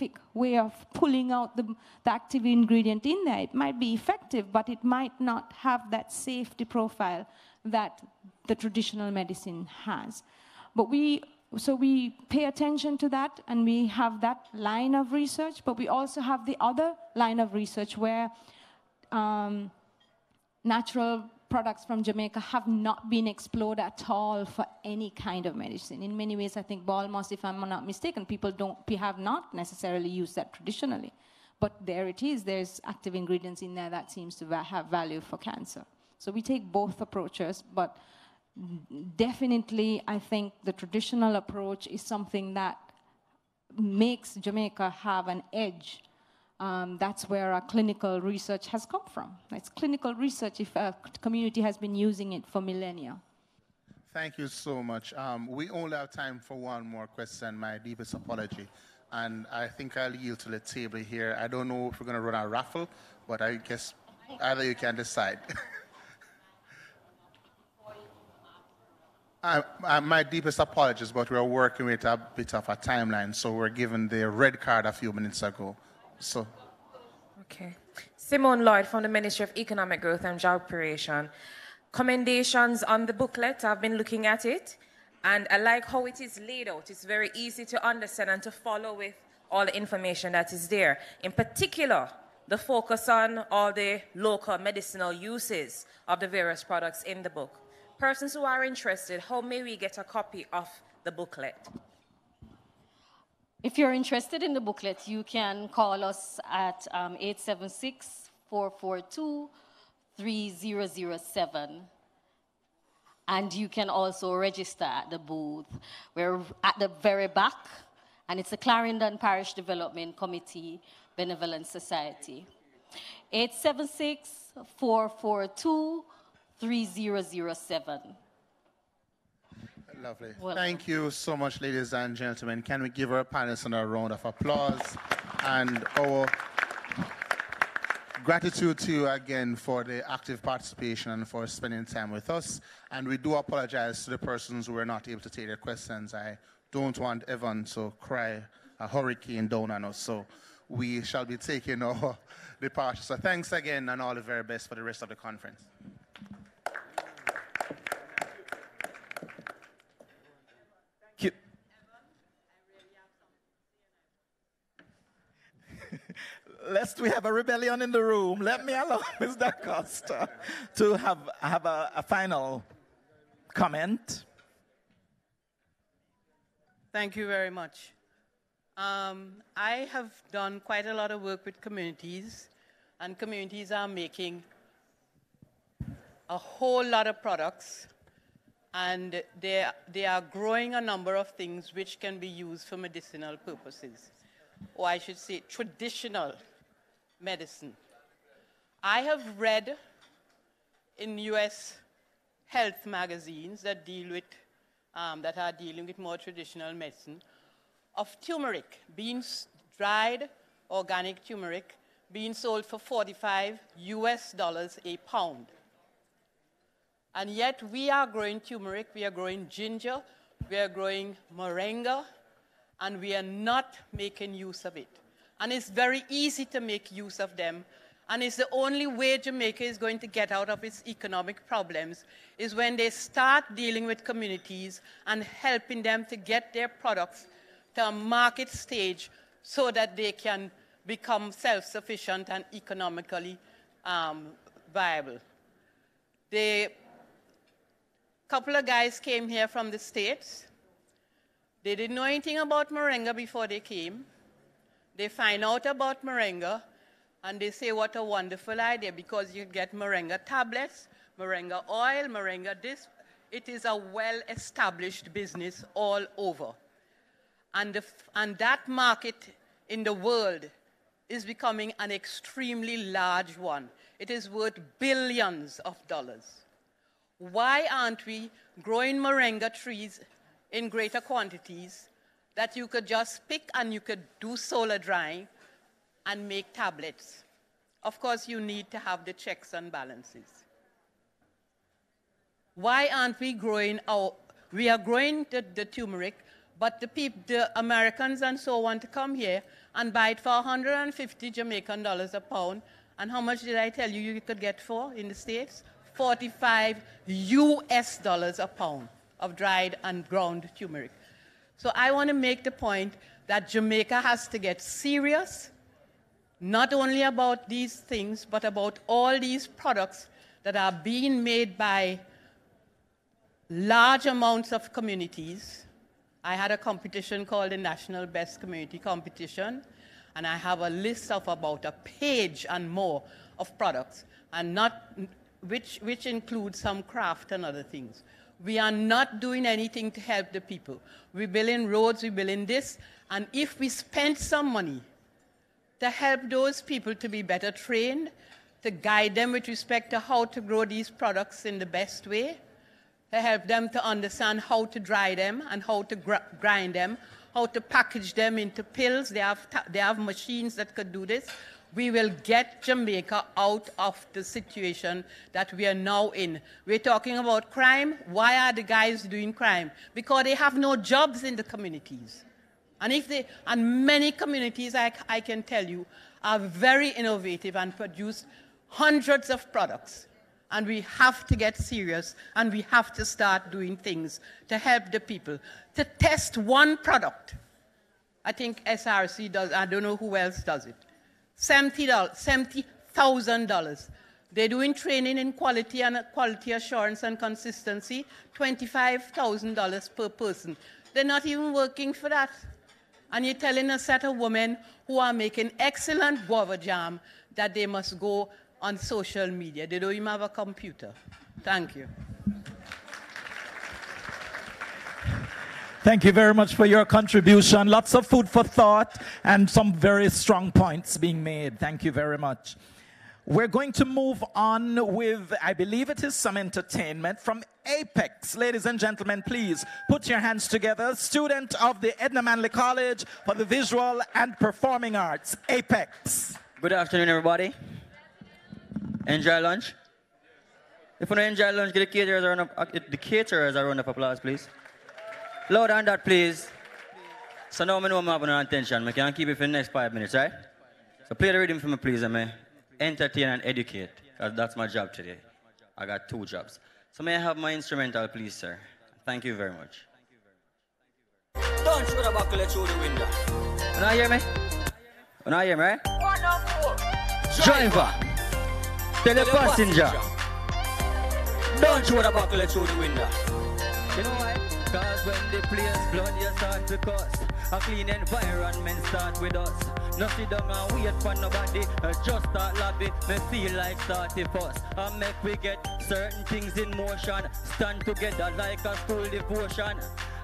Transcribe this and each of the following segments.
scientific way of pulling out the active ingredient in there. It might be effective, but it might not have that safety profile that the traditional medicine has. But so we pay attention to that, and we have that line of research, but we also have the other line of research where natural products from Jamaica have not been explored at all for any kind of medicine. In many ways, I think ball moss, if I'm not mistaken, people have not necessarily used that traditionally. But there it is. There's active ingredients in there that seems to have value for cancer. So we take both approaches, but definitely, I think the traditional approach is something that makes Jamaica have an edge. That's where our clinical research has come from. It's clinical research if a community has been using it for millennia. Thank you so much. We only have time for one more question, my deepest apology. And I think I'll yield to the table here. I don't know if we're going to run a raffle, but I guess either you can decide. My deepest apologies, but we're working with a bit of a timeline, so we're given the red card a few minutes ago. So. Okay. Simone Lloyd from the Ministry of Economic Growth and Job Creation. Commendations on the booklet. I've been looking at it, and I like how it is laid out. It's very easy to understand and to follow with all the information that is there. In particular, the focus on all the local medicinal uses of the various products in the book. Persons who are interested, how may we get a copy of the booklet? If you're interested in the booklet, you can call us at 876-442-3007. And you can also register at the booth. We're at the very back, and it's the Clarendon Parish Development Committee Benevolent Society. 876-442-3007. Lovely. Thank you so much, ladies and gentlemen. Can we give our panelists a round of applause? And our gratitude to you again for the active participation and for spending time with us. And we do apologize to the persons who were not able to take their questions. I don't want Evan to cry a hurricane down on us. So we shall be taking our departure. So thanks again, and all the very best for the rest of the conference. Lest we have a rebellion in the room, let me allow Mr. Costa to have a final comment. Thank you very much. I have done quite a lot of work with communities, and communities are making a whole lot of products, and they are growing a number of things which can be used for medicinal purposes, or I should say traditional medicine. I have read in U.S. health magazines that that are dealing with more traditional medicine of turmeric, dried organic turmeric, being sold for $45 a pound. And yet we are growing turmeric, we are growing ginger, we are growing moringa, and we are not making use of it. And it's very easy to make use of them. And it's the only way Jamaica is going to get out of its economic problems is when they start dealing with communities and helping them to get their products to a market stage so that they can become self-sufficient and economically viable. A couple of guys came here from the States. They didn't know anything about moringa before they came. They find out about moringa, and they say, what a wonderful idea, because you get moringa tablets, moringa oil, moringa this. It is a well-established business all over. And that market in the world is becoming an extremely large one. It is worth billions of dollars. Why aren't we growing moringa trees in greater quantities that you could just pick and you could do solar drying and make tablets? Of course, you need to have the checks and balances. Why aren't we growing we are growing the turmeric, but the Americans and so want to come here and buy it for 150 Jamaican dollars a pound. And how much did I tell you you could get for in the States? 45 US dollars a pound of dried and ground turmeric. So I want to make the point that Jamaica has to get serious, not only about these things, but about all these products that are being made by large amounts of communities. I had a competition called the National Best Community Competition, and I have a list of about a page and more of products, and which includes some craft and other things. We are not doing anything to help the people. We're building roads, we're building this, and if we spend some money to help those people to be better trained, to guide them with respect to how to grow these products in the best way, to help them to understand how to dry them and how to grind them, how to package them into pills. They have machines that could do this. We will get Jamaica out of the situation that we are now in. We're talking about crime. Why are the guys doing crime? Because they have no jobs in the communities. And many communities, I can tell you, are very innovative and produce hundreds of products. And we have to get serious, and we have to start doing things to help the people. To test one product, I think SRC does, I don't know who else does it. $70,000. They're doing training in quality and quality assurance and consistency, $25,000 per person. They're not even working for that. And you're telling a set of women who are making excellent guava jam that they must go on social media. They don't even have a computer. Thank you. Thank you very much for your contribution. Lots of food for thought and some very strong points being made. Thank you very much. We're going to move on with, I believe it is some entertainment from Apex. Ladies and gentlemen, please put your hands together. Student of the Edna Manley College for the Visual and Performing Arts, Apex. Good afternoon, everybody. Enjoy lunch? If you don't enjoy lunch, give the caterers a round of applause, please. Louder than that, please. So now I know I'm having an attention. I can keep it for the next 5 minutes, right? So play the rhythm for me, please, and me entertain and educate, because that's my job today. I got 2 jobs. So may I have my instrumental, please, sir? Thank you very much. Don't shoot a buckle through the window. You not hear me? You not hear me, right? Driver, tell the passenger, don't shoot a buckle through the window. You know why? Cause when the place blood, you start to cost. A clean environment start with us. No sit down and wait for nobody. Just start lobby. Me feel like starting first. And make we get certain things in motion. Stand together like a school devotion.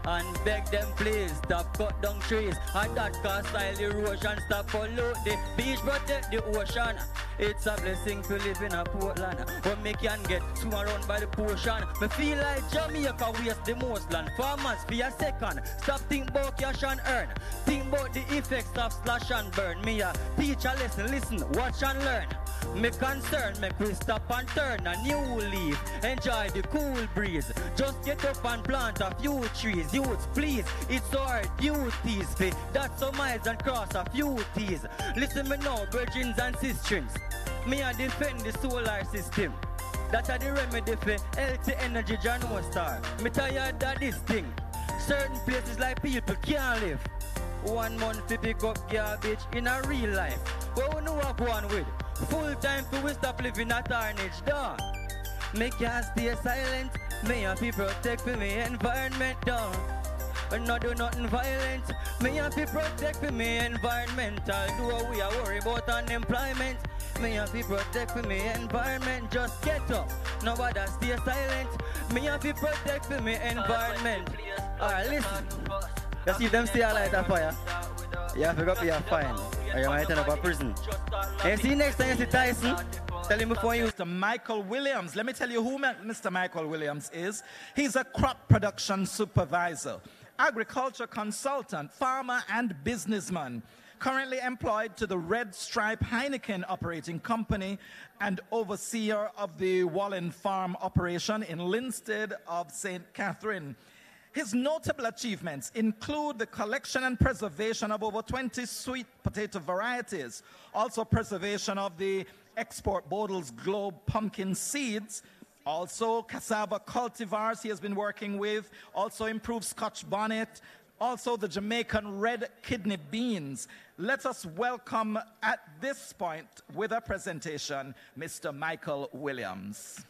And beg them please stop cut down trees. And that cause soil erosion. Stop pollute the beach, protect the ocean. It's a blessing to live in a Portland where me can get swum around by the portion. Me feel like Jamaica waste the most land. Farmers for a second. Stop think about cash and earn. Think about the effects of slash and burn. Me a teach a lesson, listen, watch and learn. Me concern, make we stop and turn a new leaf. Enjoy the cool breeze. Just get up and plant a few trees. Youths, please, it's our duties. That's some miles and cross a few T's. Listen me now, virgins and sistrins. Me a defend the solar system. That's a the remedy for healthy energy, John Star. Me tired of this thing. Certain places like people can't live. 1 month to pick up garbage in a real life. What we know what one with? Full time to we stop living at tarnish, dog. Me can't stay silent. Me have to protect for me environment, dog. Not do nothing violent. Me have to protect for me environmental. Do what we are worried about unemployment. Me have to protect for me environment. Just get up. Nobody stay silent. Me have to protect for me environment. Alright, listen. Let's see if them stay alight at fire. You have to go be a fine. Or you might end up a prison. And see next time you see Tyson, tell him before you. Mr. Michael Williams. Let me tell you who Mr. Michael Williams is. He's a crop production supervisor, agriculture consultant, farmer and businessman. Currently employed to the Red Stripe Heineken Operating Company and overseer of the Wallen Farm operation in Linstead of St. Catherine. His notable achievements include the collection and preservation of over 20 sweet potato varieties, also preservation of the export Bodle's Globe pumpkin seeds, also cassava cultivars he has been working with, also improved Scotch bonnet, also the Jamaican red kidney beans. Let us welcome at this point with a presentation, Mr. Michael Williams.